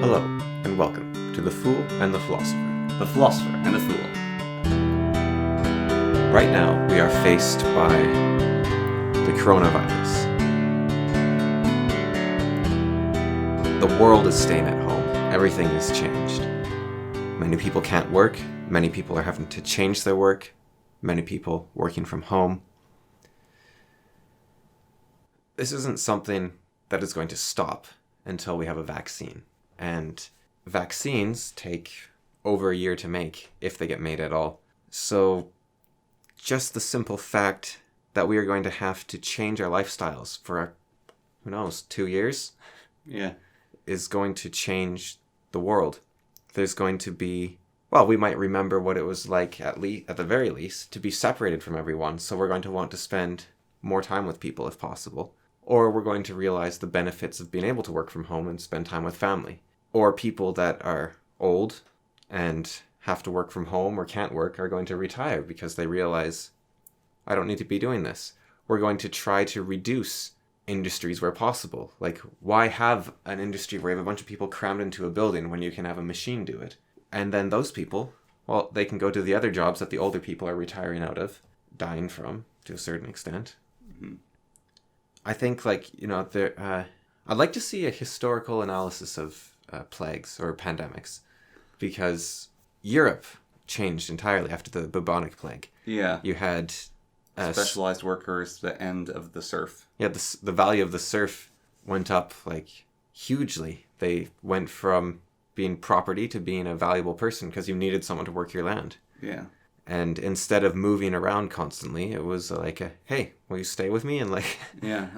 Hello, and welcome to The Fool and the Philosopher. The Philosopher and the Fool. Right now, we are faced by the coronavirus. The world is staying at home. Everything has changed. Many people can't work. Many people are having to change their work. Many people working from home. This isn't something that is going to stop until we have a vaccine. And vaccines take over a year to make, if they get made at all. So just the simple fact that we are going to have to change our lifestyles for, who knows, 2 years? Yeah. Is going to change the world. There's going to be, well, we might remember what it was like, at the very least, to be separated from everyone. So we're going to want to spend more time with people if possible. Or we're going to realize the benefits of being able to work from home and spend time with family. Or people that are old and have to work from home or can't work are going to retire because they realize, I don't need to be doing this. We're going to try to reduce industries where possible. Like, why have an industry where you have a bunch of people crammed into a building when you can have a machine do it? And then those people, well, they can go to the other jobs that the older people are retiring out of, dying from, to a certain extent. Mm-hmm. I think, I'd like to see a historical analysis of plagues or pandemics, because Europe changed entirely after the bubonic plague. Yeah. You had specialized workers, the end of the serf. Yeah, the value of the serf went up hugely. They went from being property to being a valuable person because you needed someone to work your land. Yeah. And instead of moving around constantly, it was hey, will you stay with me and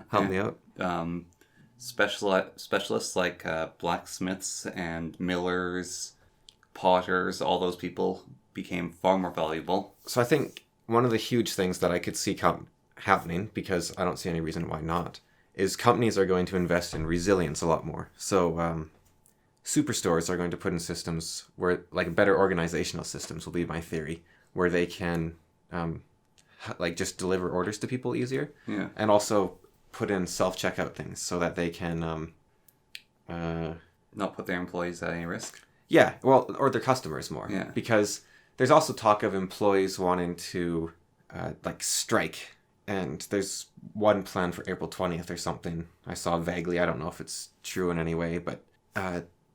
help me out? Specialists like blacksmiths and millers, potters, all those people became far more valuable. So I think one of the huge things that I could see happening, because I don't see any reason why not, is companies are going to invest in resilience a lot more. So superstores are going to put in systems where, better organizational systems will be my theory, where they can just deliver orders to people easier. Yeah. And also put in self-checkout things so that they can not put their employees at any risk. Yeah, well, or their customers more. Yeah. Because there's also talk of employees wanting to strike, and there's one plan for April 20th or something I saw vaguely. I don't know if it's true in any way, but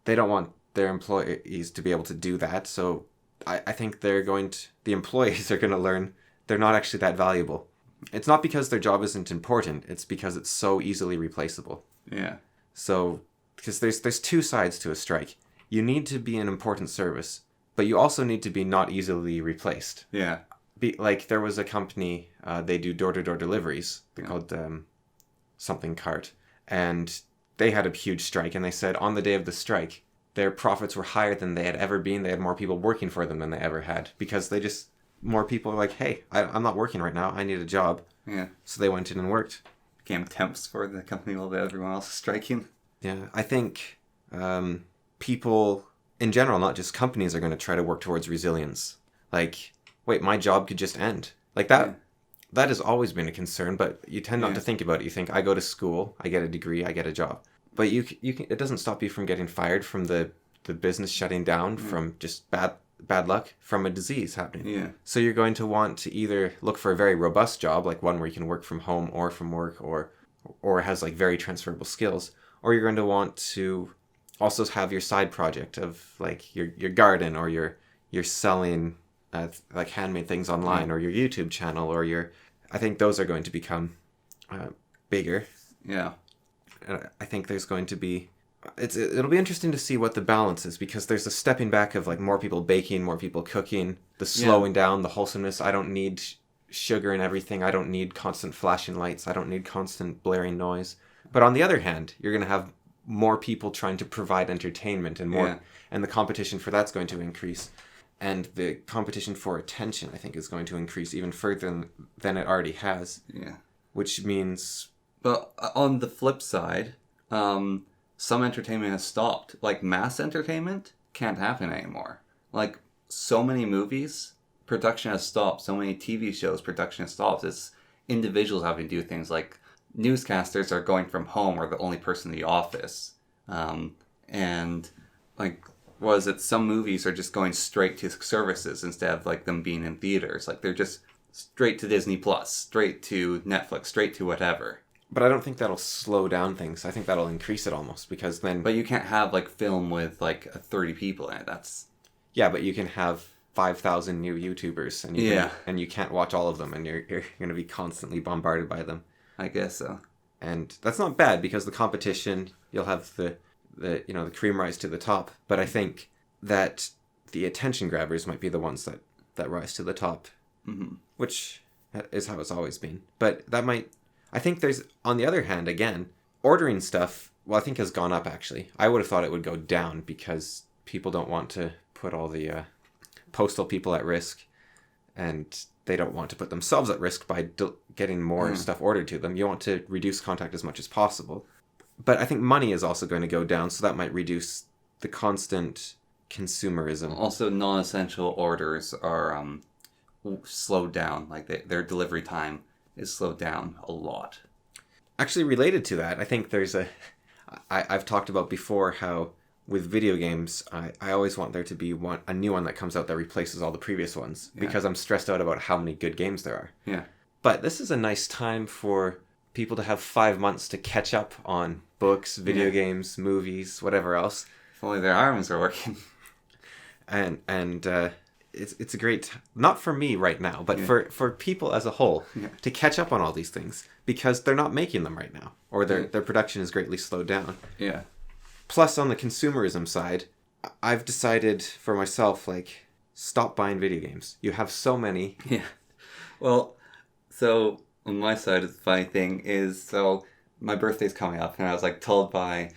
they don't want their employees to be able to do that. So I think the employees are going to learn they're not actually that valuable. It's not because their job isn't important. It's because it's so easily replaceable. Yeah. So, because there's two sides to a strike. You need to be an important service, but you also need to be not easily replaced. Yeah. There was a company, they do door-to-door deliveries. They're called something cart. And they had a huge strike, and they said on the day of the strike, their profits were higher than they had ever been. They had more people working for them than they ever had, because more people are like, hey, I'm not working right now. I need a job. Yeah. So they went in and worked. Became temps for the company while everyone else is striking. Yeah, I think people in general, not just companies, are going to try to work towards resilience. Wait, my job could just end. That. Yeah. That has always been a concern, but you tend not to think about it. You think, I go to school, I get a degree, I get a job. But you can, it doesn't stop you from getting fired from the business shutting down, from just bad luck, from a disease happening. Yeah. So you're going to want to either look for a very robust job, like one where you can work from home or from work, or has very transferable skills, or you're going to want to also have your side project of your garden, or you're selling handmade things online, or your YouTube channel, or I think those are going to become bigger. Yeah. I think there's going to be it'll be interesting to see what the balance is, because there's a stepping back of more people baking, more people cooking, the slowing down, the wholesomeness. I don't need sugar in everything. I don't need constant flashing lights. I don't need constant blaring noise. But on the other hand, you're going to have more people trying to provide entertainment, and more, and the competition for that's going to increase. And the competition for attention, I think, is going to increase even further than it already has. Yeah. Which means... But on the flip side, some entertainment has stopped. Mass entertainment can't happen anymore. So many movies, production has stopped. So many TV shows, production has stopped. It's individuals having to do things like newscasters are going from home or the only person in the office. And like, was it some movies are just going straight to services instead of, like, them being in theaters. Like, they're just straight to Disney Plus, straight to Netflix, straight to whatever. But I don't think that'll slow down things. I think that'll increase it almost, because then... But you can't have, like, film with, like, 30 people in it. That's... Yeah, but you can have 5,000 new YouTubers, and you can't watch all of them, and you're going to be constantly bombarded by them. I guess so. And that's not bad, because the competition, you'll have the cream rise to the top. But I think that the attention grabbers might be the ones that rise to the top, which is how it's always been. But that might... I think there's, on the other hand, again, ordering stuff, well, I think has gone up, actually. I would have thought it would go down, because people don't want to put all the postal people at risk, and they don't want to put themselves at risk by getting more stuff ordered to them. You want to reduce contact as much as possible. But I think money is also going to go down, so that might reduce the constant consumerism. Also, non-essential orders are slowed down. Like, their delivery time is slowed down a lot. Actually, related to that, I think there's I've talked about before how with video games, I always want there to be a new one that comes out that replaces all the previous ones, because I'm stressed out about how many good games there are. Yeah. But this is a nice time for people to have 5 months to catch up on books, video games, movies, whatever else. If only their arms are working. And it's a great, not for me right now, but for people as a whole, to catch up on all these things, because they're not making them right now, or their production is greatly slowed down. Yeah. Plus, on the consumerism side, I've decided for myself, like, stop buying video games. You have so many. Yeah. Well, so on my side, the funny thing is, so my birthday's coming up, and I was, like, told by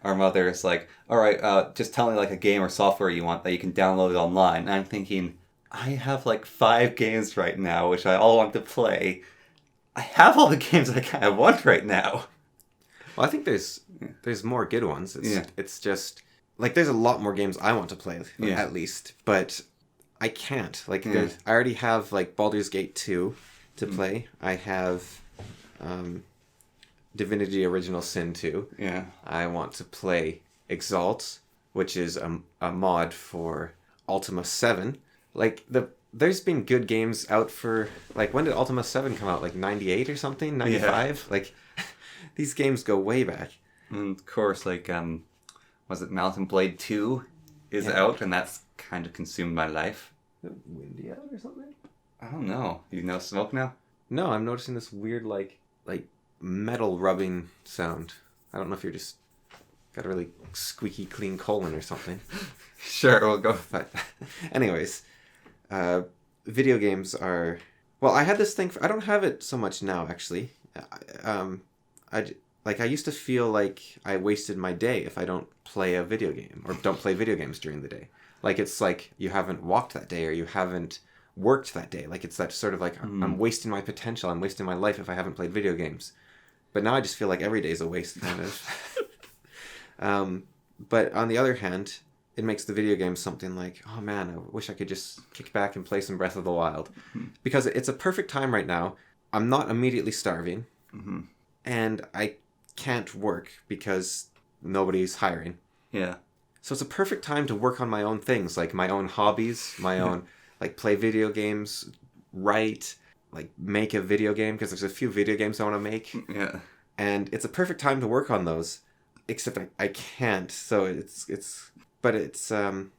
our mother, it's like, all right, just tell me, like, a game or software you want that you can download online. And I'm thinking, I have, like, 5 games right now, which I all want to play. I have all the games I kind of want right now. Well, I think there's more good ones. It's just, like, there's a lot more games I want to play, at least. But I can't. Like, I already have, like, Baldur's Gate 2 to play. I have Divinity Original Sin 2. Yeah. I want to play Exalt, which is a mod for Ultima 7. Like, there's been good games out for, like, when did Ultima 7 come out? Like, 98 or something? 95? Yeah. Like, these games go way back. And of course, like, was it Mountain Blade 2 is out, and that's kind of consumed my life. Is it windy out or something? I don't know. You know smoke now? No, I'm noticing this weird, like metal rubbing sound. I don't know if you're just got a really squeaky clean colon or something. Sure, we'll go with that. Anyways, video games are... Well, I had this thing... I don't have it so much now, actually. I used to feel like I wasted my day if I don't play a video game, or don't play video games during the day. Like, it's like you haven't walked that day, or you haven't worked that day. Like, it's that sort of like, I'm wasting my potential, I'm wasting my life if I haven't played video games. But now I just feel like every day is a waste, kind of. But on the other hand, it makes the video game something like, oh man, I wish I could just kick back and play some Breath of the Wild. Because it's a perfect time right now. I'm not immediately starving. And I can't work because nobody's hiring. Yeah. So it's a perfect time to work on my own things, like my own hobbies, my own, like, play video games, write, like, make a video game, because there's a few video games I want to make. Yeah. And it's a perfect time to work on those, except I can't. So I'm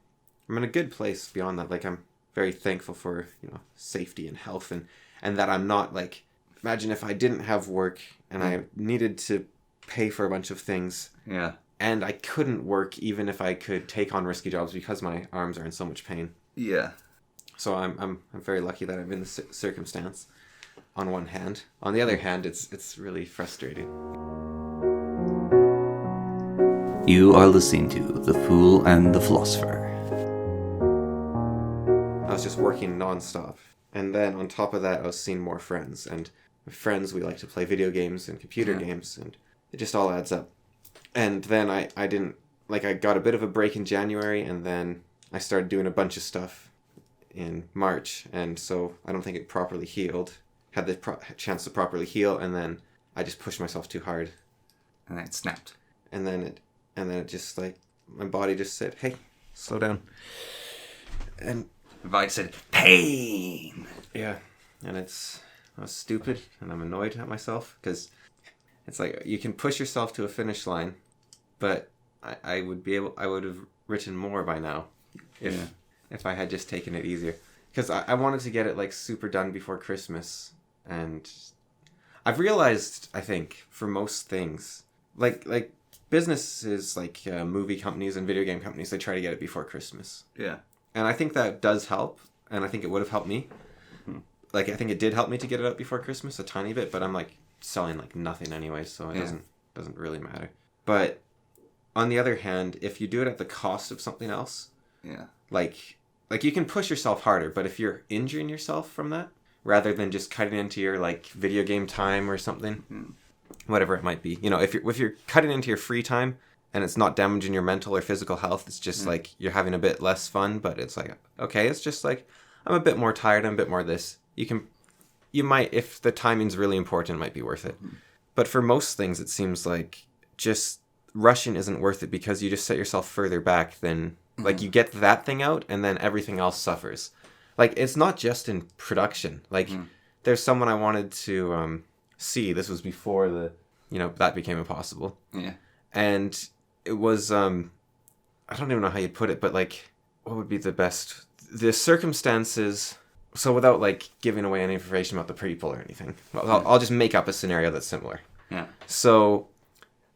in a good place beyond that. Like, I'm very thankful for, safety and health, and that I'm not, like, imagine if I didn't have work and I needed to pay for a bunch of things. Yeah. And I couldn't work even if I could take on risky jobs because my arms are in so much pain. Yeah. So I'm very lucky that I'm in this circumstance, on one hand. On the other hand, it's really frustrating. You are listening to The Fool and the Philosopher. I was just working nonstop. And then on top of that, I was seeing more friends. And with friends, we like to play video games and computer games. And it just all adds up. And then I didn't... Like, I got a bit of a break in January. And then I started doing a bunch of stuff in March. And so I don't think it properly healed. Had the chance to properly heal. And then I just pushed myself too hard. And then it snapped. And then it just, like, my body just said, hey, slow down. And My body said, pain! yeah, and I was stupid, and I'm annoyed at myself, because it's like, you can push yourself to a finish line, but I would have written more by now if I had just taken it easier. Because I wanted to get it, like, super done before Christmas, and I've realized, I think, for most things, like businesses, like movie companies and video game companies, they try to get it before Christmas. Yeah. And I think that does help, and I think it would have helped me. Like, I think it did help me to get it out before Christmas a tiny bit, but I'm, like, selling, like, nothing anyway, so it doesn't really matter. But on the other hand, if you do it at the cost of something else, like you can push yourself harder, but if you're injuring yourself from that, rather than just cutting into your, like, video game time or something, whatever it might be, you know, if you're cutting into your free time and it's not damaging your mental or physical health, it's just like you're having a bit less fun, but it's like, okay, it's just like I'm a bit more tired, I'm a bit more this. You might, if the timing's really important, it might be worth it. But for most things, it seems like just rushing isn't worth it, because you just set yourself further back than, like, you get that thing out and then everything else suffers. Like, it's not just in production. Like, there's someone I wanted to see. This was before that became impossible. Yeah. And it was, I don't even know how you'd put it, but, like, what would be the circumstances. So without, like, giving away any information about the people or anything, I'll just make up a scenario that's similar. Yeah. So,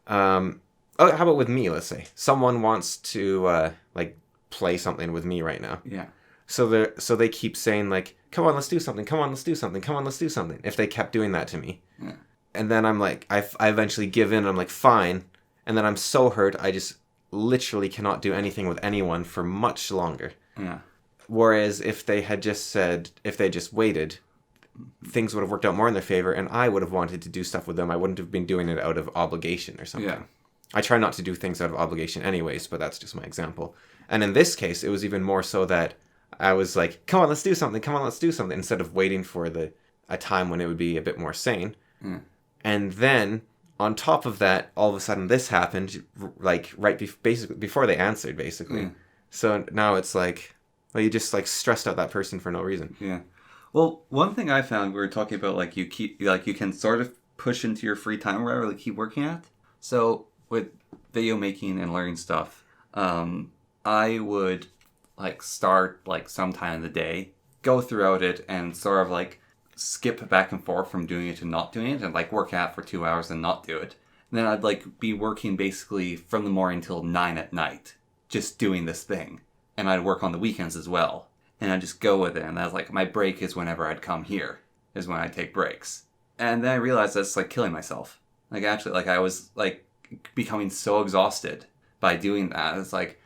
how about with me, let's say. Someone wants to, like, play something with me right now. Yeah. So they keep saying, like, come on, let's do something. Come on, let's do something. Come on, let's do something. If they kept doing that to me. Yeah. And then I'm like, I eventually give in. I'm like, fine. And then I'm so hurt, I just literally cannot do anything with anyone for much longer. Yeah. Whereas if they just waited, things would have worked out more in their favor, and I would have wanted to do stuff with them. I wouldn't have been doing it out of obligation or something. Yeah. I try not to do things out of obligation anyways, but that's just my example. And in this case, it was even more so that I was like, come on, let's do something. Come on, let's do something. Instead of waiting for a time when it would be a bit more sane. Mm. And then on top of that, all of a sudden this happened, like basically before they answered, basically. Mm. So now it's like, well, you just like stressed out that person for no reason. Yeah. Well, one thing I found, we were talking about, like, you can sort of push into your free time or whatever, like, keep working at. So with video making and learning stuff, I would, like, start, like, sometime in the day, go throughout it, and sort of, like, skip back and forth from doing it to not doing it, and, like, work at it for 2 hours and not do it. And then I'd, like, be working basically from the morning till 9 at night, just doing this thing. And I'd work on the weekends as well. And I'd just go with it. And I was like, my break is whenever I'd come here, is when I'd take breaks. And then I realized that's, like, killing myself. Like, actually, like, I was, like, becoming so exhausted by doing that. It's like,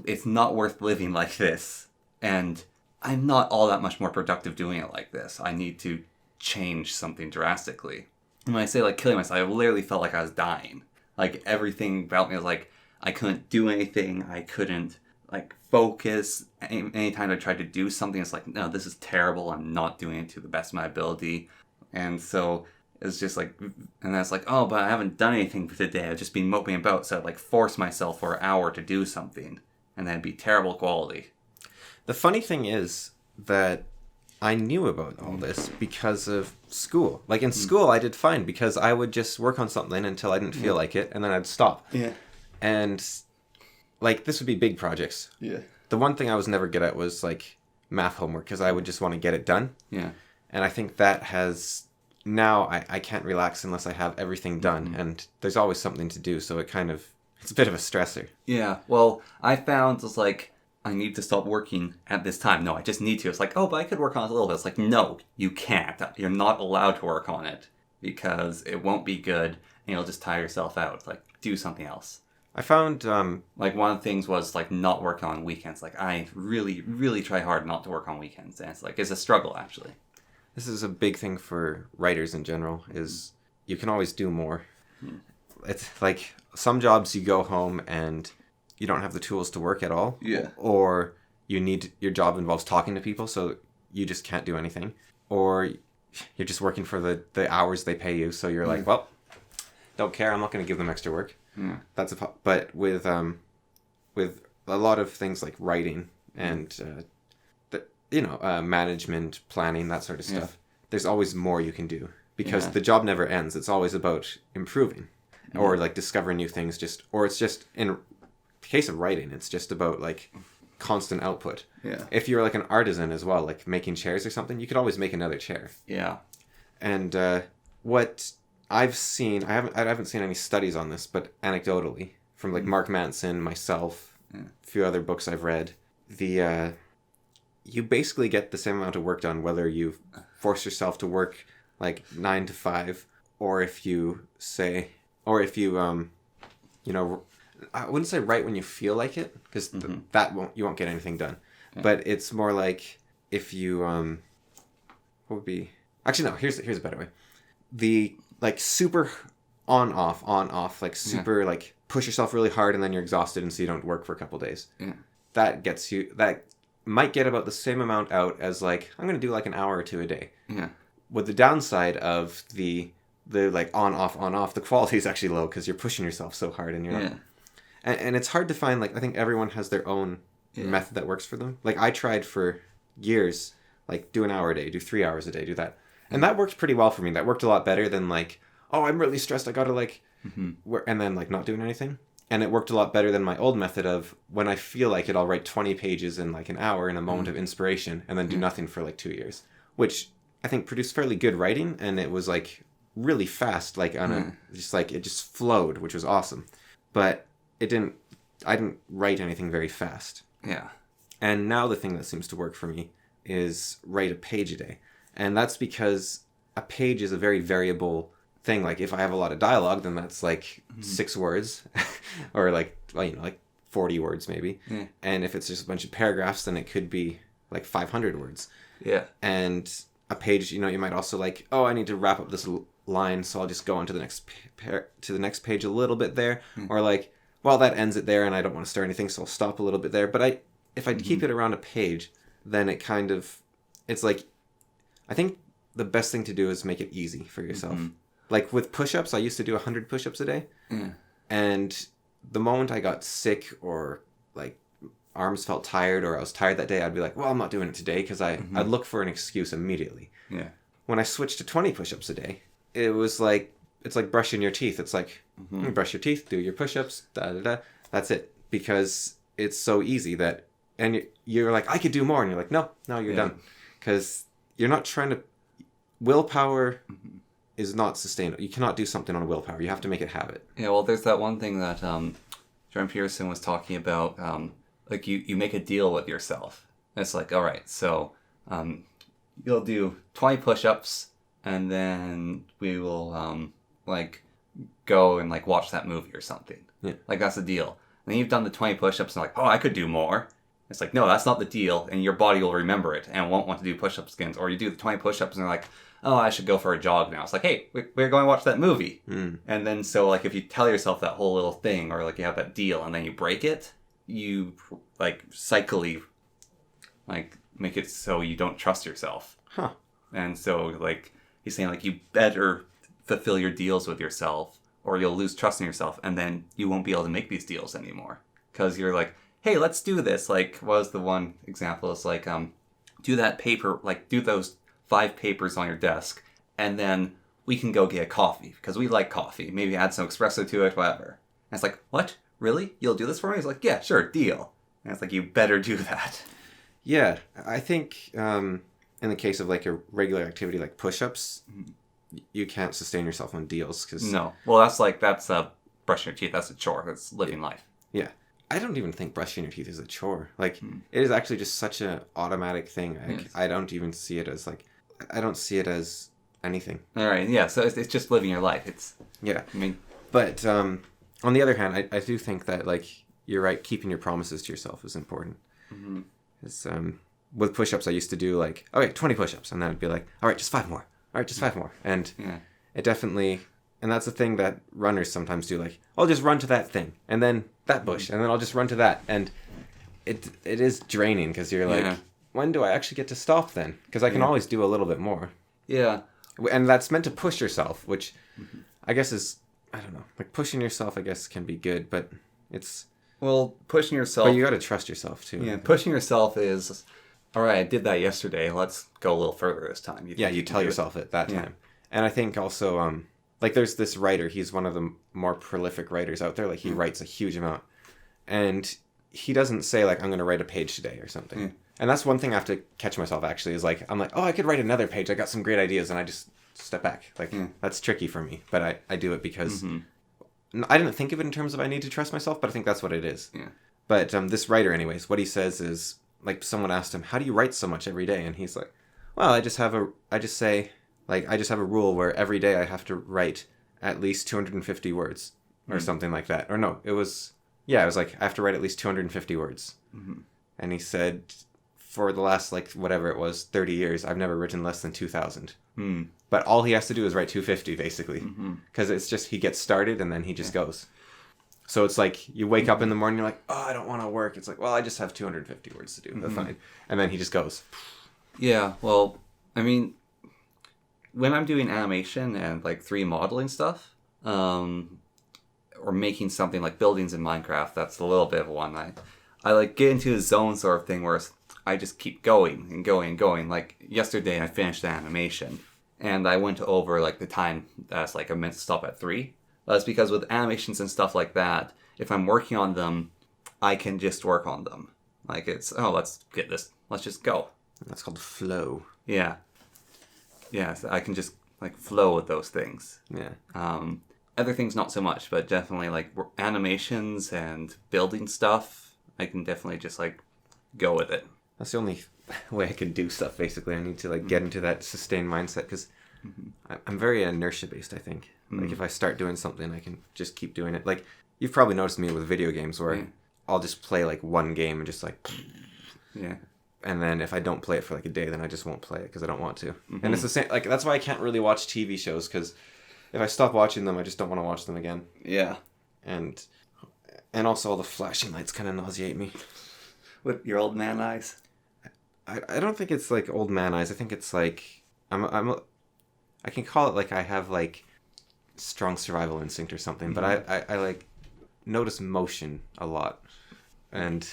it's not worth living like this. And I'm not all that much more productive doing it like this. I need to change something drastically. And when I say, like, killing myself, I literally felt like I was dying. Like, everything about me was like, I couldn't do anything. I couldn't, like, focus. Anytime I tried to do something, it's like, no, this is terrible. I'm not doing it to the best of my ability. And so it's just like, and that's like, oh, but I haven't done anything for today. I've just been moping about. So I'd, like, force myself for an hour to do something. And then it'd be terrible quality. The funny thing is that I knew about all this because of school. Like, in school, I did fine because I would just work on something until I didn't feel like it, and then I'd stop. Yeah. And, like, this would be big projects. Yeah. The one thing I was never good at was, like, math homework, because I would just want to get it done. Yeah. And I think that has... Now, I can't relax unless I have everything done, and there's always something to do, so it's a bit of a stressor. Yeah. Well, I found, it's like, I need to stop working at this time. No, I just need to. It's like, oh, but I could work on it a little bit. It's like, no, you can't. You're not allowed to work on it because it won't be good and you'll just tire yourself out. It's like, do something else. I found, like, one of the things was, like, not working on weekends. Like, I really, really try hard not to work on weekends. And it's, like, it's a struggle, actually. This is a big thing for writers in general, is you can always do more. It's, like, some jobs you go home and you don't have the tools to work at all. Yeah. Or your job involves talking to people, so you just can't do anything. Or you're just working for the hours they pay you, so you're like, well, don't care, I'm not going to give them extra work. But with with a lot of things like writing and management, planning, that sort of stuff. There's always more you can do because the job never ends. It's always about improving or like discovering new things. Or it's just in the case of writing, it's just about like constant output. Yeah. If you're like an artisan as well, like making chairs or something, you could always make another chair. Yeah. And what I've seen, I haven't seen any studies on this, but anecdotally from like Mark Manson, myself, a few other books I've read, you basically get the same amount of work done whether you force yourself to work like 9 to 5 or if you I wouldn't say write when you feel like it because you won't get anything done. But it's more like if you what would be actually no, here's a better way. The like super on off like super like push yourself really hard and then you're exhausted and so you don't work for a couple days. Yeah. That might get about the same amount out as like I'm going to do like an hour or two a day. Yeah. With the downside of the like on off, the quality is actually low because you're pushing yourself so hard and you're not. And it's hard to find, like, I think everyone has their own method that works for them. Like, I tried for years, like, do an hour a day, do 3 hours a day, do that. And that worked pretty well for me. That worked a lot better than, like, oh, I'm really stressed, I gotta, like, and then, like, not doing anything. And it worked a lot better than my old method of when I feel like it, I'll write 20 pages in, like, an hour in a moment of inspiration and then do nothing for, like, 2 years. Which I think produced fairly good writing, and it was, like, really fast, like, it just flowed, which was awesome. But I didn't write anything very fast. Yeah. And now the thing that seems to work for me is write a page a day. And that's because a page is a very variable thing. Like if I have a lot of dialogue, then that's like 6 words or like 40 words maybe. Yeah. And if it's just a bunch of paragraphs, then it could be like 500 words. Yeah. And a page, you might also like, oh, I need to wrap up this line, so I'll just go on to the next page a little bit there. Or like, well, that ends it there and I don't want to start anything, so I'll stop a little bit there. But if I keep it around a page, then it's like, I think the best thing to do is make it easy for yourself. Like with push-ups, I used to do 100 push-ups a day. And the moment I got sick or like arms felt tired or I was tired that day, I'd be like, well, I'm not doing it today because I'd look for an excuse immediately. Yeah. When I switched to 20 push-ups a day, it was like, it's like brushing your teeth. It's like, you brush your teeth, do your push-ups, that's it. Because it's so easy and you're like, I could do more. And you're like, no, you're done. Because you're not trying to, willpower is not sustainable. You cannot do something on willpower. You have to make it habit. Yeah, well, there's that one thing that Jordan Peterson was talking about, like you make a deal with yourself. And it's like, all right, so you'll do 20 push-ups and then we will like go and like watch that movie or something. Yeah. Like that's the deal. And then you've done the 20 push-ups and like, oh, I could do more. It's like, no, that's not the deal. And your body will remember it and won't want to do push-ups again. Or you do the 20 push-ups and they're like, oh, I should go for a jog now. It's like, hey, we're going to watch that movie. And then so like if you tell yourself that whole little thing or like you have that deal and then you break it, you like cyclically like make it so you don't trust yourself. Huh. And so like he's saying like you better fulfill your deals with yourself or you'll lose trust in yourself and then you won't be able to make these deals anymore. Because you're like, hey, let's do this. Like, what was the one example? It's like, do that paper, like do those 5 papers on your desk and then we can go get a coffee because we like coffee. Maybe add some espresso to it, whatever. And it's like, what? Really? You'll do this for me? He's like, yeah, sure, deal. And it's like, you better do that. Yeah, I think in the case of like a regular activity like push-ups, you can't sustain yourself on deals because no. Well, that's brushing your teeth. That's a chore. That's living life. Yeah, I don't even think brushing your teeth is a chore. Like it is actually just such an automatic thing. Like, I don't even see it as like I don't see it as anything. All right. Yeah. So it's just living your life. But on the other hand, I do think that like you're right. Keeping your promises to yourself is important. It's, with push-ups, I used to do like, okay, 20 push-ups. And then I'd be like, all right, just 5 more. All right, just 5 more. And it definitely, and that's the thing that runners sometimes do. Like, I'll just run to that thing and then that bush and then I'll just run to that. And it is draining because you're like, when do I actually get to stop then? Because I can always do a little bit more. Yeah. And that's meant to push yourself, which I guess is, I don't know, like pushing yourself, I guess, can be good, but it's Well, pushing yourself. But you got to trust yourself too. Yeah, pushing yourself is, all right, I did that yesterday. Let's go a little further this time. You tell yourself it that time. And I think also, like, there's this writer. He's one of the more prolific writers out there. Like, he writes a huge amount. And he doesn't say, like, I'm going to write a page today or something. And that's one thing I have to catch myself, actually, is like, I'm like, oh, I could write another page. I got some great ideas. And I just step back. Like, that's tricky for me. But I do it because I didn't think of it in terms of I need to trust myself, but I think that's what it is. Yeah. But this writer, anyways, what he says is, like, someone asked him, how do you write so much every day? And he's like, well, I just have a rule where every day I have to write at least 250 words or something like that. Or no, it was like, I have to write at least 250 words. And he said, for the last, like, whatever it was, 30 years, I've never written less than 2,000. But all he has to do is write 250, basically. Because it's just, he gets started and then he just goes. So it's like, you wake up in the morning, you're like, oh, I don't want to work. It's like, well, I just have 250 words to do. That's fine. And then he just goes. Yeah, well, I mean, when I'm doing animation and, like, 3D modeling stuff, or making something like buildings in Minecraft, that's a little bit of one. I like, get into a zone sort of thing where I just keep going and going and going. Like, yesterday I finished the animation, and I went over, like, the time that's, like, I meant to stop at 3. That's because with animations and stuff like that, if I'm working on them, I can just work on them. Like, it's, oh, let's just go. That's called flow. Yeah. Yeah, so I can just, like, flow with those things. Yeah. Other things not so much, but definitely, like, animations and building stuff, I can definitely just, like, go with it. That's the only way I can do stuff, basically. I need to, like, get into that sustained mindset, because I'm very inertia-based, I think. Like, if I start doing something, I can just keep doing it. Like, you've probably noticed me with video games where I'll just play, like, one game and just, like... Yeah. And then if I don't play it for, like, a day, then I just won't play it because I don't want to. And it's the same... Like, that's why I can't really watch TV shows, because if I stop watching them, I just don't want to watch them again. Yeah. And also all the flashing lights kind of nauseate me. With your old man eyes? I don't think it's, like, old man eyes. I think it's, like... I can call it, like, I have, like... strong survival instinct or something, but I like notice motion a lot, and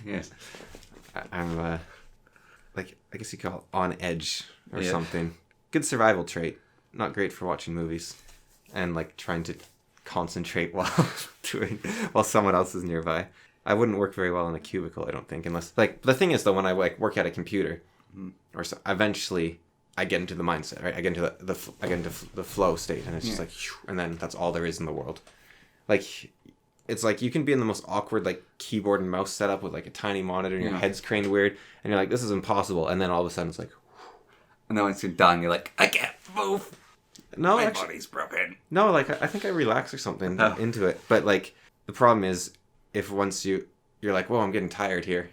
yes, I'm like, I guess you call it on edge or something. Good survival trait, not great for watching movies and, like, trying to concentrate while someone else is nearby. I wouldn't work very well in a cubicle, I don't think, unless, like, the thing is though, when I, like, work at a computer or so, eventually I get into the mindset, right? I get into the flow state, and it's just like, and then that's all there is in the world. Like, it's like you can be in the most awkward, like, keyboard and mouse setup with, like, a tiny monitor, and your head's craned weird, and you're like, this is impossible. And then all of a sudden, it's like, and then once you're done, you're like, I can't move. No, my body's broken. No, like, I think I relax or something into it. But, like, the problem is, if once you're like, whoa, I'm getting tired here,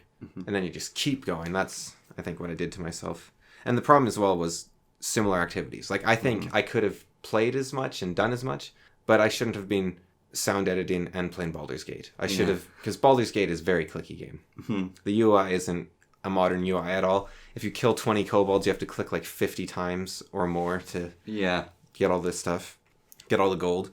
and then you just keep going. That's, I think, what I did to myself. And the problem as well was similar activities. Like, I think I could have played as much and done as much, but I shouldn't have been sound editing and playing Baldur's Gate. I should have, because Baldur's Gate is a very clicky game. The UI isn't a modern UI at all. If you kill 20 kobolds, you have to click like 50 times or more to get all this stuff, get all the gold.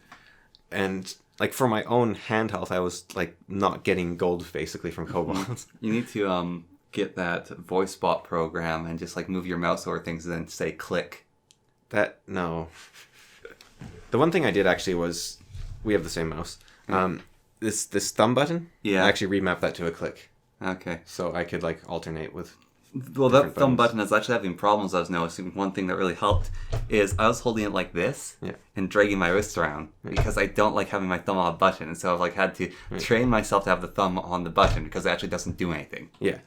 And, like, for my own hand health, I was, like, not getting gold basically from kobolds. You need to get that voice bot program and just, like, move your mouse over things and then say click. No. The one thing I did actually was, we have the same mouse. This thumb button, I actually remapped that to a click. Okay. So I could, like, alternate with... Well, that thumb button is actually having problems, I was noticing. One thing that really helped is I was holding it like this and dragging my wrist around because I don't like having my thumb on a button. And so I've, like, had to train myself to have the thumb on the button because it actually doesn't do anything. Yeah.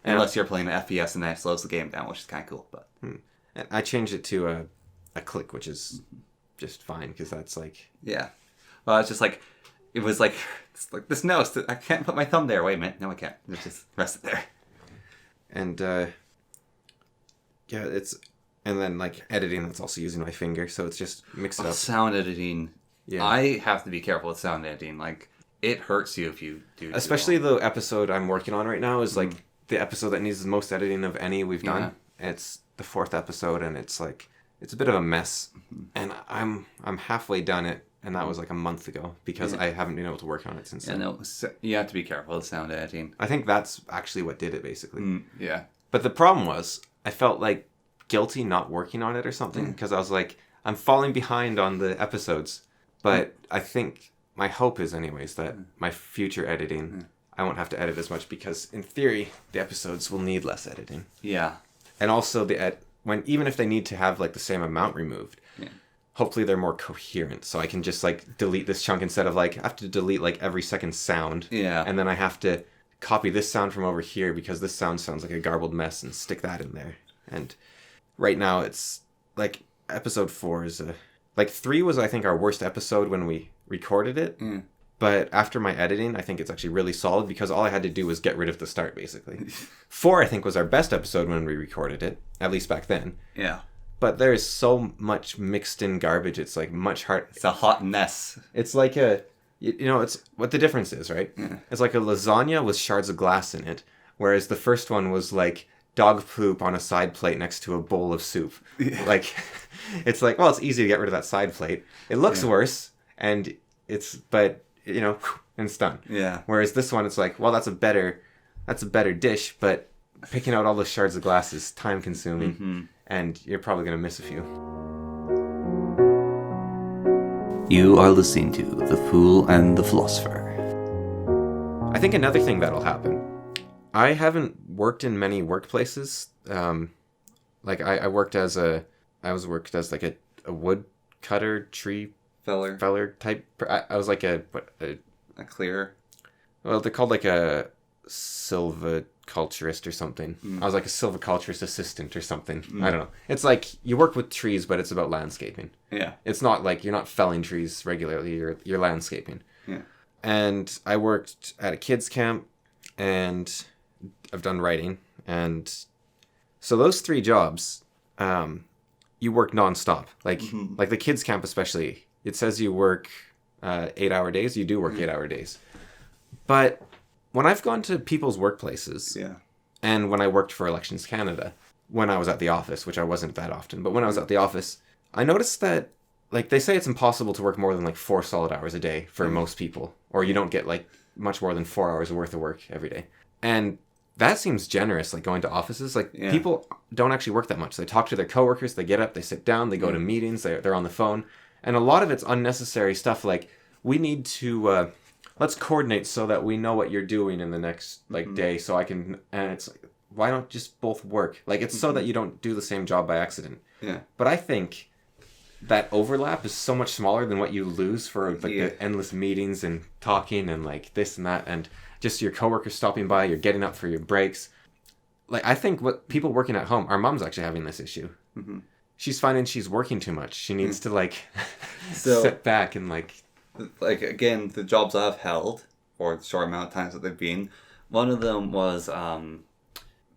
Unless you're playing an FPS and that slows the game down, which is kind of cool. But And I changed it to a click, which is just fine because that's, like... Yeah. Well, it's just like... It was like, it's like this nose. I can't put my thumb there. Wait a minute. No, I can't. Just rest it there. And, it's... And then, like, editing, that's also using my finger, so it's just mix it up. Sound editing. Yeah. I have to be careful with sound editing. Like, it hurts you if you do. Especially the episode I'm working on right now is, like, the episode that needs the most editing of any we've done. It's the 4th episode, and it's, like, it's a bit of a mess. And I'm halfway done it. and that was like a month ago because I haven't been able to work on it since Yeah, then. no, you have to be careful with sound editing. I think that's actually what did it, basically. Yeah. But the problem was, I felt like guilty not working on it or something, because I was like, I'm falling behind on the episodes. But I think, my hope is anyways, that my future editing, I won't have to edit as much, because in theory, the episodes will need less editing. Yeah. And also, even if they need to have like the same amount removed, hopefully they're more coherent, so I can just like delete this chunk instead of like I have to delete like every second sound. Yeah. And then I have to copy this sound from over here because this sound sounds like a garbled mess and stick that in there. And right now it's like episode 4 is like 3 was I think our worst episode when we recorded it. But after my editing, I think it's actually really solid because all I had to do was get rid of the start, basically. 4, I think, was our best episode when we recorded it, at least back then. Yeah. But there is so much mixed in garbage. It's like much hard. It's a hot mess. It's like it's what the difference is, right? It's like a lasagna with shards of glass in it, whereas the first one was like dog poop on a side plate next to a bowl of soup. Like, it's like, well, it's easy to get rid of that side plate. It looks worse, and but and it's done. Yeah. Whereas this one, it's like, well, that's a better dish, but picking out all the shards of glass is time consuming, and you're probably gonna miss a few. You are listening to The Fool and the Philosopher. I think another thing that'll happen. I haven't worked in many workplaces. Like I worked as like a wood cutter, tree feller type. I was like a clearer. Well, they're called like a silviculturist or something. I was like a silviculturist assistant or something. I don't know. It's like you work with trees, but it's about landscaping. Yeah. It's not like you're not felling trees regularly. You're landscaping. Yeah. And I worked at a kids camp, and I've done writing, and so those 3 jobs, you work nonstop. Like like the kids camp especially. It says you work 8-hour days. You do work 8-hour days. But when I've gone to people's workplaces, and when I worked for Elections Canada, when I was at the office, which I wasn't that often, but when I was at the office, I noticed that, like, they say it's impossible to work more than like 4 solid hours a day for most people, or you don't get like much more than 4 hours worth of work every day. And that seems generous, like going to offices. Like, people don't actually work that much. They talk to their coworkers, they get up, they sit down, they go to meetings, they're on the phone. And a lot of it's unnecessary stuff, like, we need to, let's coordinate so that we know what you're doing in the next, like, day, so I can, and it's like, why don't just both work? Like, it's so that you don't do the same job by accident. Yeah. But I think that overlap is so much smaller than what you lose for, like, the endless meetings and talking and, like, this and that, and just your coworkers stopping by, you're getting up for your breaks. Like, I think what people working at home, our mom's actually having this issue. She's finding she's working too much. She needs to, like, sit back and, like... Like, again, the jobs I've held, or the short amount of times that they've been, one of them was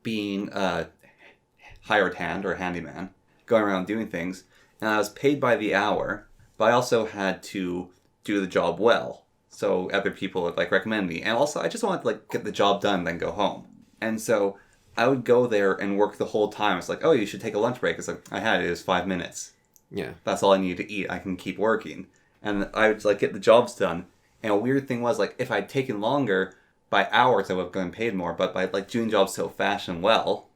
being a hired hand or a handyman, going around doing things, and I was paid by the hour, but I also had to do the job well, so other people would, like, recommend me. And also, I just wanted to, like, get the job done, then go home. And so I would go there and work the whole time. It's like, oh, you should take a lunch break. It's like, it was 5 minutes. Yeah. That's all I needed to eat. I can keep working. And I would, like, get the jobs done. And a weird thing was, like, if I'd taken longer, by hours I would have gotten paid more. But by, like, doing jobs so fast and well,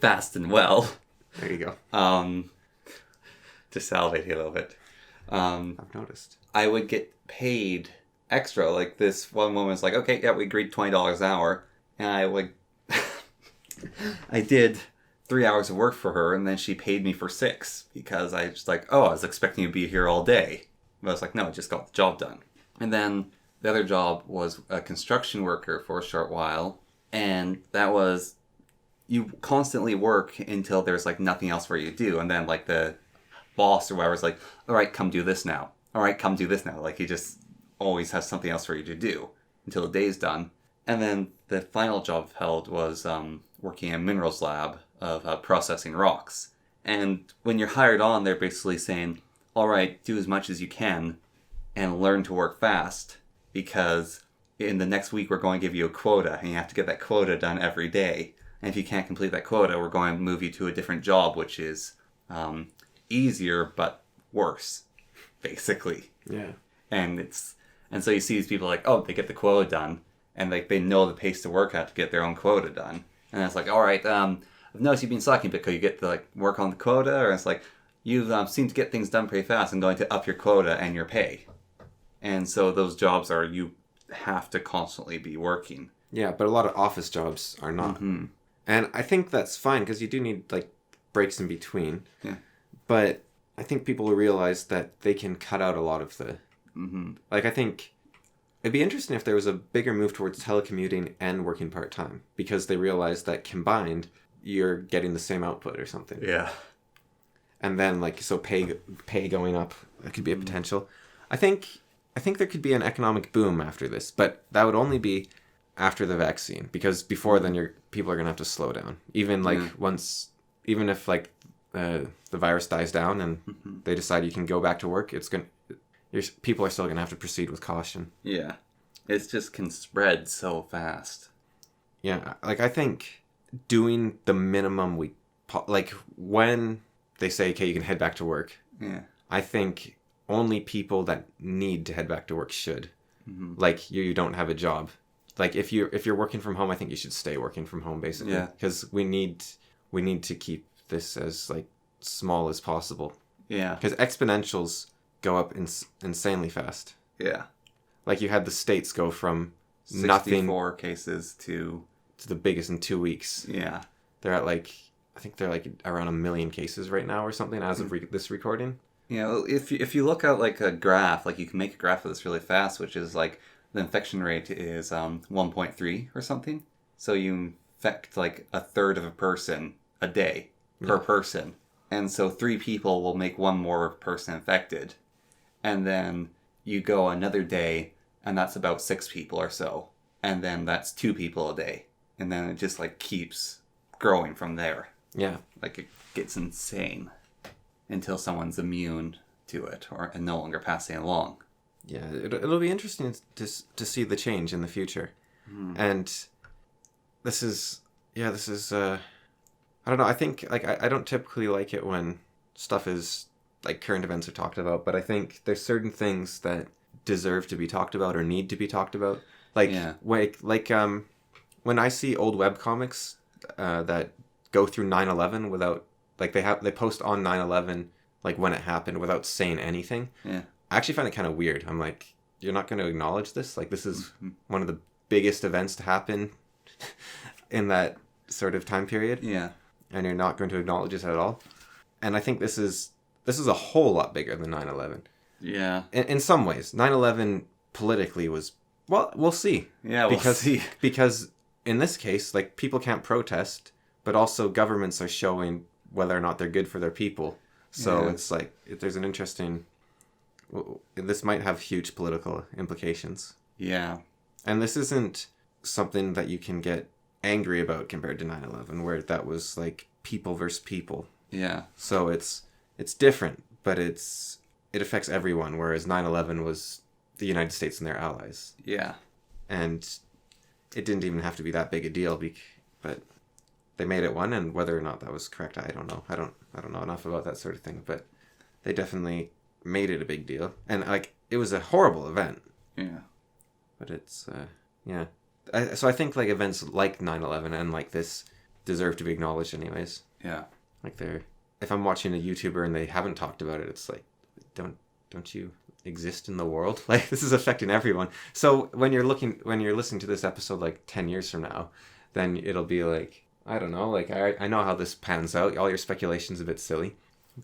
there you go. To salivate a little bit. I've noticed. I would get paid extra. Like, this one woman was like, okay, yeah, we agreed $20 an hour. And I would... I did 3 hours of work for her, and then she paid me for 6. Because I was like, I was expecting you to be here all day. But I was like, no, I just got the job done. And then the other job was a construction worker for a short while. And that was, you constantly work until there's, like, nothing else for you to do. And then, like, the boss or whatever is like, all right, come do this now. All right, come do this now. Like, he just always has something else for you to do until the day's done. And then the final job I've held was working in a minerals lab of processing rocks. And when you're hired on, they're basically saying, all right, do as much as you can and learn to work fast, because in the next week we're going to give you a quota, and you have to get that quota done every day. And if you can't complete that quota, we're going to move you to a different job, which is easier but worse, basically. And so you see these people like, oh, they get the quota done, and like they know the pace to work at to get their own quota done. And it's like, all right, I've noticed you've been slacking because you get to like work on the quota, or it's like you've seemed to get things done pretty fast and going to up your quota and your pay. And so those jobs are, you have to constantly be working. Yeah, but a lot of office jobs are not. Mm-hmm. And I think that's fine because you do need like breaks in between. Yeah. But I think people will realize that they can cut out a lot of the... Mm-hmm. Like, I think it'd be interesting if there was a bigger move towards telecommuting and working part-time, because they realize that combined, you're getting the same output or something. Yeah. And then, like, so pay going up, that could be a potential. I think there could be an economic boom after this, but that would only be after the vaccine, because before then people are going to have to slow down. Even, like, even if, like, the virus dies down and they decide you can go back to work, people are still going to have to proceed with caution. Yeah. It just can spread so fast. Yeah, like, I think doing the minimum like, when they say, okay, you can head back to work, I think only people that need to head back to work should. Mm-hmm. Like, you don't have a job. Like, if you're working from home, I think you should stay working from home, basically. Yeah. Because we need to keep this as, like, small as possible. Yeah. Because exponentials go up insanely fast. Yeah. Like, you had the States go from 64 cases to the biggest in 2 weeks. Yeah. They're at, like, I think they're, like, around 1 million cases right now or something as of this recording. You know, if you look at, like, a graph, like, you can make a graph of this really fast, which is, like, the infection rate is 1.3 or something. So you infect, like, a third of a person a day per person. And so 3 people will make 1 more person infected. And then you go another day, and that's about 6 people or so. And then that's 2 people a day. And then it just, like, keeps growing from there. Yeah. Like, it gets insane until someone's immune to it and no longer passing along. Yeah, it'll be interesting to see the change in the future. And this is I don't know, I think, like, I don't typically like it when stuff is, like, current events are talked about, but I think there's certain things that deserve to be talked about or need to be talked about. Like, when I see old webcomics that go through 9/11 without, like, they post on 9/11, like, when it happened without saying anything. Yeah. I actually find it kind of weird. I'm like, you're not going to acknowledge this? Like, this is one of the biggest events to happen in that sort of time period. Yeah. And you're not going to acknowledge it at all. And I think this is a whole lot bigger than 9/11. Yeah. In some ways, 9/11 politically was, well, we'll see. Yeah, we'll see. Because in this case, like, people can't protest, but also governments are showing whether or not they're good for their people. So it's like, there's an interesting... This might have huge political implications. Yeah. And this isn't something that you can get angry about compared to 9/11, where that was, like, people versus people. Yeah. So it's different, but it affects everyone, whereas 9/11 was the United States and their allies. Yeah. And it didn't even have to be that big a deal, but they made it one, and whether or not that was correct, I don't know. I don't know enough about that sort of thing, but they definitely made it a big deal. And, like, it was a horrible event. Yeah. But it's, yeah. So I think, like, events like 9/11 and, like, this deserve to be acknowledged anyways. Yeah. Like, if I'm watching a YouTuber and they haven't talked about it, it's like, don't you exist in the world? Like, this is affecting everyone. So when you're listening to this episode, like, 10 years from now, then it'll be like, I don't know, like, I know how this pans out. All your speculation's a bit silly.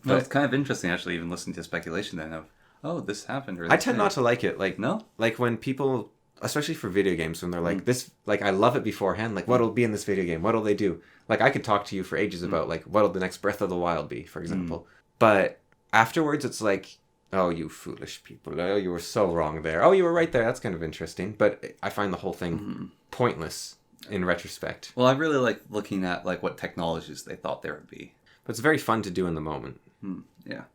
But it's kind of interesting, actually, even listening to speculation then of, oh, this happened. Or I tend not to like it. Like, no? Like, when people, especially for video games, when they're like, this, like, I love it beforehand. Like, what'll be in this video game? What'll they do? Like, I could talk to you for ages about, like, what'll the next Breath of the Wild be, for example. But afterwards, it's like, oh, you foolish people. Oh, you were so wrong there. Oh, you were right there. That's kind of interesting. But I find the whole thing pointless in retrospect. Well, I really like looking at, like, what technologies they thought there would be. But it's very fun to do in the moment. Yeah.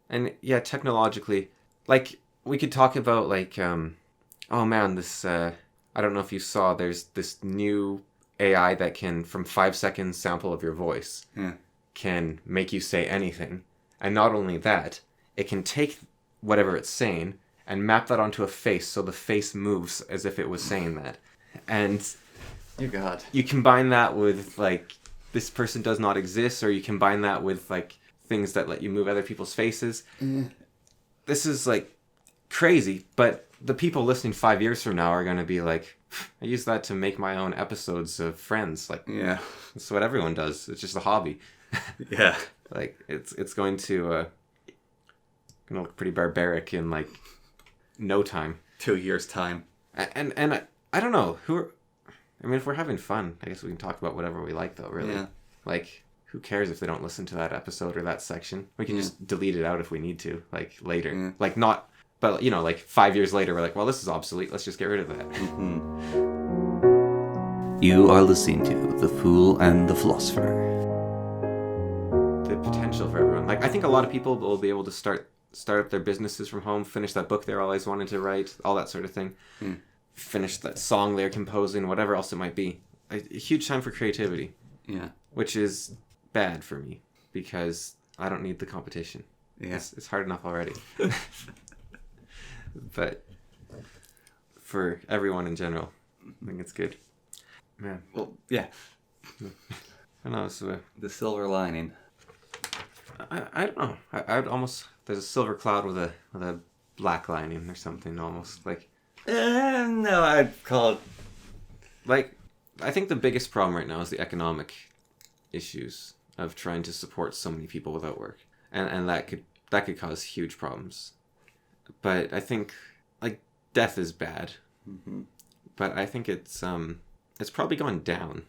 And, yeah, technologically, like, we could talk about, like, oh, man, this, I don't know if you saw, there's this new AI that can, from 5 seconds sample of your voice, can make you say anything. And not only that, it can take whatever it's saying and map that onto a face so the face moves as if it was saying that. And Dear God. you combine that with, like, this person does not exist, or you combine that with, like, things that let you move other people's faces. This is, like, crazy, but the people listening 5 years from now are going to be like, I use that to make my own episodes of Friends. Like, Yeah. that's what everyone does. It's just a hobby. Yeah. Like, it's going to look pretty barbaric in, like, no time. 2 years' time. And I don't know, if we're having fun, I guess we can talk about whatever we like, though, really. Yeah. Like, who cares if they don't listen to that episode or that section? We can just delete it out if we need to, like, later. Yeah. Like, not... But, like, 5 years later, we're like, well, this is obsolete. Let's just get rid of that. You are listening to The Fool and the Philosopher. The potential for everyone. Like, I think a lot of people will be able to start up their businesses from home, finish that book they're always wanted to write, all that sort of thing. Finish that song they're composing, whatever else it might be. A huge time for creativity. Yeah. Which is bad for me, because I don't need the competition. Yeah. It's hard enough already. But for everyone in general, I think it's good. Man. Well, yeah. I don't know. So, The silver lining. I don't know. I'd almost... There's a silver cloud with a black lining or something, almost. Like... No, I'd call it... Like, I think the biggest problem right now is the economic issues of trying to support so many people without work. And that could cause huge problems. But I think, like, death is bad. But I think it's probably gone down,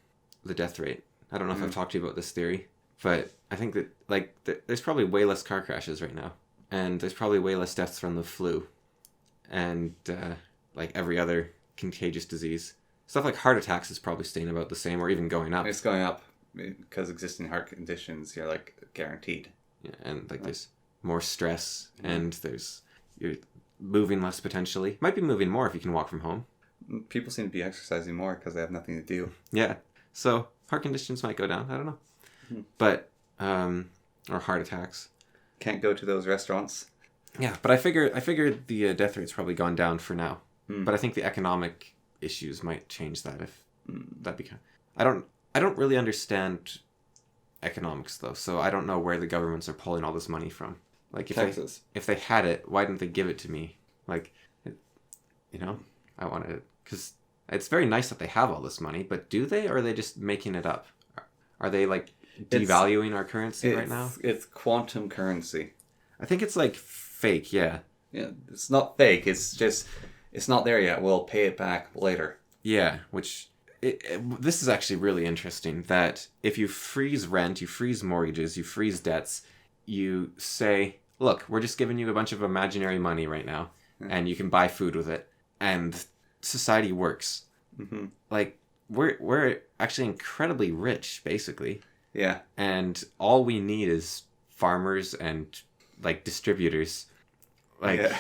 the death rate. I don't know if I've talked to you about this theory, but I think that, like, there's probably way less car crashes right now. And there's probably way less deaths from the flu. And, like, every other contagious disease. Stuff like heart attacks is probably staying about the same or even going up. It's going up because existing heart conditions, you're, like, guaranteed. Yeah, and, like, there's more stress and you're moving less potentially. Might be moving more if you can walk from home. People seem to be exercising more because they have nothing to do. Yeah. So heart conditions might go down. I don't know. But, or heart attacks. Can't go to those restaurants. Yeah, but I figured the death rate's probably gone down for now. But I think the economic issues might change that if that become... I don't really understand economics, though, so I don't know where the governments are pulling all this money from. Like, if they had it, why didn't they give it to me? Like, I wanted it. Because it's very nice that they have all this money, but do they, or are they just making it up? Are they, like, devaluing our currency right now? It's quantum currency. I think it's, like, fake, yeah. Yeah, it's not fake. It's just, it's not there yet. We'll pay it back later. Yeah, which... this is actually really interesting, that if you freeze rent, you freeze mortgages, you freeze debts, you say, look, we're just giving you a bunch of imaginary money right now, and you can buy food with it, and society works. Like, we're actually incredibly rich, basically. Yeah. And all we need is farmers and, like, distributors. Like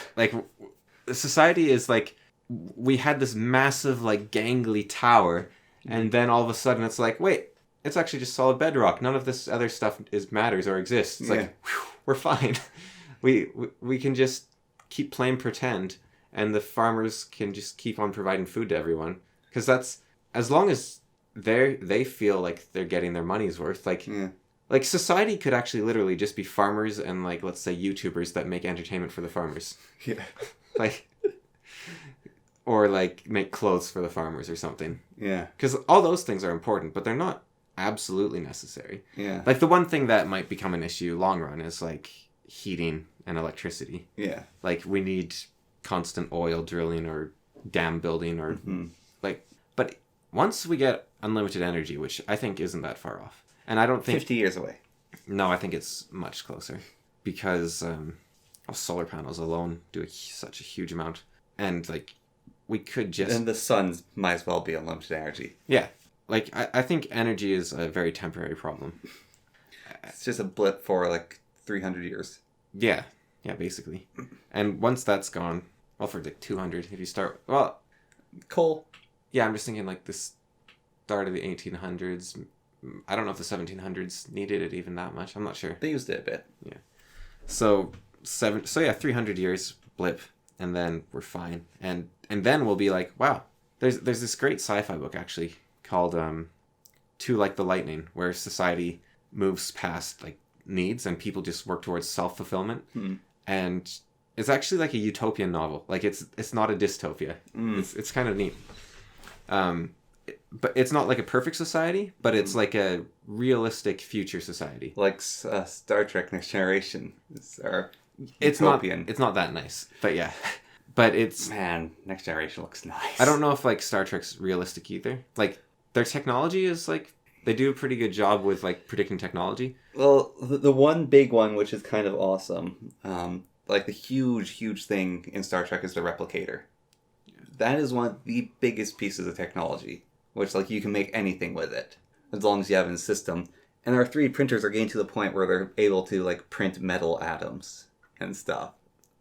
society is, like, we had this massive, like, gangly tower, and then all of a sudden it's like, wait, it's actually just solid bedrock. None of this other stuff matters or exists. It's like, whew, we're fine. We can just keep playing pretend, and the farmers can just keep on providing food to everyone. Because that's, as long as they feel like they're getting their money's worth, like, like, society could actually literally just be farmers and, like, let's say YouTubers that make entertainment for the farmers. Yeah. Like... Or, like, make clothes for the farmers or something. Yeah. Because all those things are important, but they're not absolutely necessary. Yeah. Like, the one thing that might become an issue long run is, like, heating and electricity. Yeah. Like, we need constant oil drilling or dam building or, like... But once we get unlimited energy, which I think isn't that far off, and I don't think... 50 years away. No, I think it's much closer. Because solar panels alone do such a huge amount. And, like... We could just... And the sun might as well be unlimited energy. Yeah. Like, I think energy is a very temporary problem. It's just a blip for, like, 300 years. Yeah. Yeah, basically. And once that's gone... Well, for, like, 200, if you start... Well... Coal. Yeah, I'm just thinking, like, this start of the 1800s. I don't know if the 1700s needed it even that much. I'm not sure. They used it a bit. Yeah. So 300 years blip. and then we're fine. And then we'll be like, wow. There's this great sci-fi book actually called Too Like the Lightning, where society moves past like needs and people just work towards self-fulfillment. And it's actually like a utopian novel. Like it's not a dystopia. It's kind of neat. But it's not like a perfect society, but it's like a realistic future society. Like Star Trek Next Generation. It's utopian. It's not that nice, but yeah. But it's... Man, Next Generation looks nice. I don't know if like Star Trek's realistic either. Like their technology is like... They do a pretty good job with like predicting technology. Well, the one big one, which is kind of awesome, like the huge thing in Star Trek is the replicator. That is one of the biggest pieces of technology, which like you can make anything with it as long as you have it in the system. And our 3D printers are getting to the point where they're able to like print metal atoms and stuff.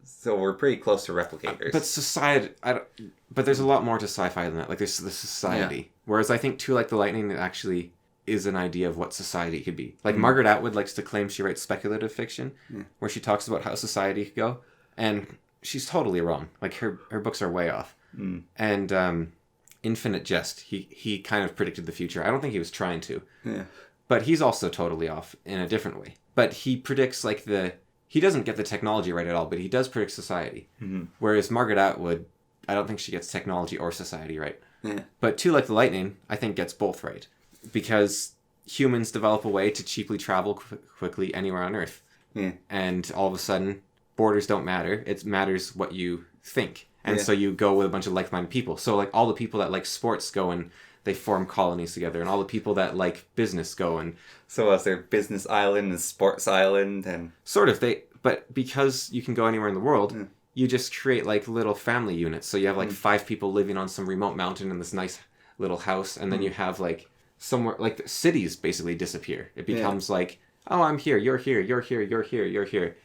So we're pretty close to replicators. But society, but there's a lot more to sci-fi than that. Like there's the society. Yeah. Whereas I think Too Like the Lightning actually is an idea of what society could be. Like Margaret Atwood likes to claim she writes speculative fiction, where she talks about how society could go, and she's totally wrong. Like her books are way off. And Infinite Jest, he kind of predicted the future. I don't think he was trying to. Yeah. But he's also totally off in a different way. But he predicts like he doesn't get the technology right at all, but he does predict society. Whereas Margaret Atwood, I don't think she gets technology or society right. Yeah. But Too Like the Lightning, I think gets both right. Because humans develop a way to cheaply travel quickly anywhere on Earth. Yeah. And all of a sudden, borders don't matter. It matters what you think. And so you go with a bunch of like-minded people. So like all the people that like sports go and they form colonies together. And all the people that like business go and... So is there business island and sports island and... Sort of. But because you can go anywhere in the world, you just create like little family units. So you have like 5 people living on some remote mountain in this nice little house. And then you have like... somewhere like the cities basically disappear. It becomes like, oh, I'm here, you're here, you're here, you're here, you're here,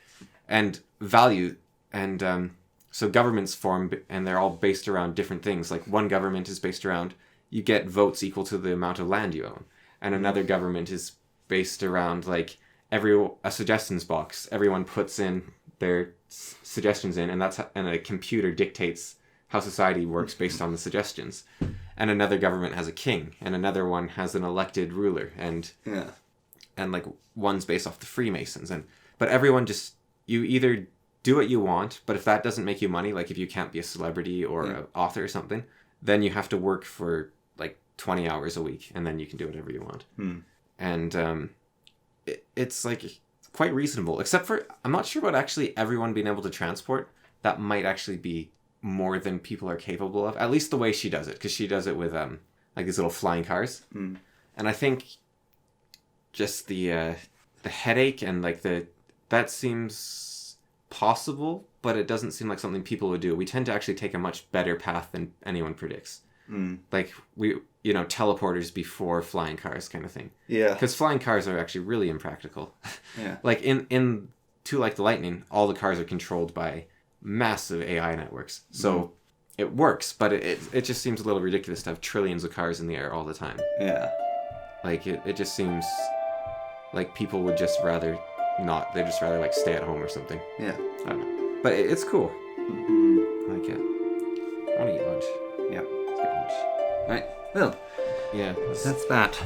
and value. And so governments form, and they're all based around different things. Like one government is based around you get votes equal to the amount of land you own, and another government is based around like a suggestions box. Everyone puts in their suggestions in, and and a computer dictates how society works based on the suggestions. And another government has a king, and another one has an elected ruler, and like one's based off the Freemasons. But everyone just, you either do what you want, but if that doesn't make you money, like if you can't be a celebrity or an author or something, then you have to work for like 20 hours a week, and then you can do whatever you want. And it's like quite reasonable, except for, I'm not sure about actually everyone being able to transport. That might actually be more than people are capable of, at least the way she does it, because she does it with like these little flying cars. And I think just the headache and like that seems possible, but it doesn't seem like something people would do. We tend to actually take a much better path than anyone predicts. Like teleporters before flying cars kind of thing. Yeah, because flying cars are actually really impractical. Yeah. Like in Too Like the Lightning, all the cars are controlled by massive AI networks. So it works, but it just seems a little ridiculous to have trillions of cars in the air all the time. Yeah. Like it just seems like people would just rather not. They'd just rather like stay at home or something. Yeah. I don't know. But it's cool. I like it. I want to eat lunch. Yeah. Let's get lunch. All right. Well, Yeah. that's that.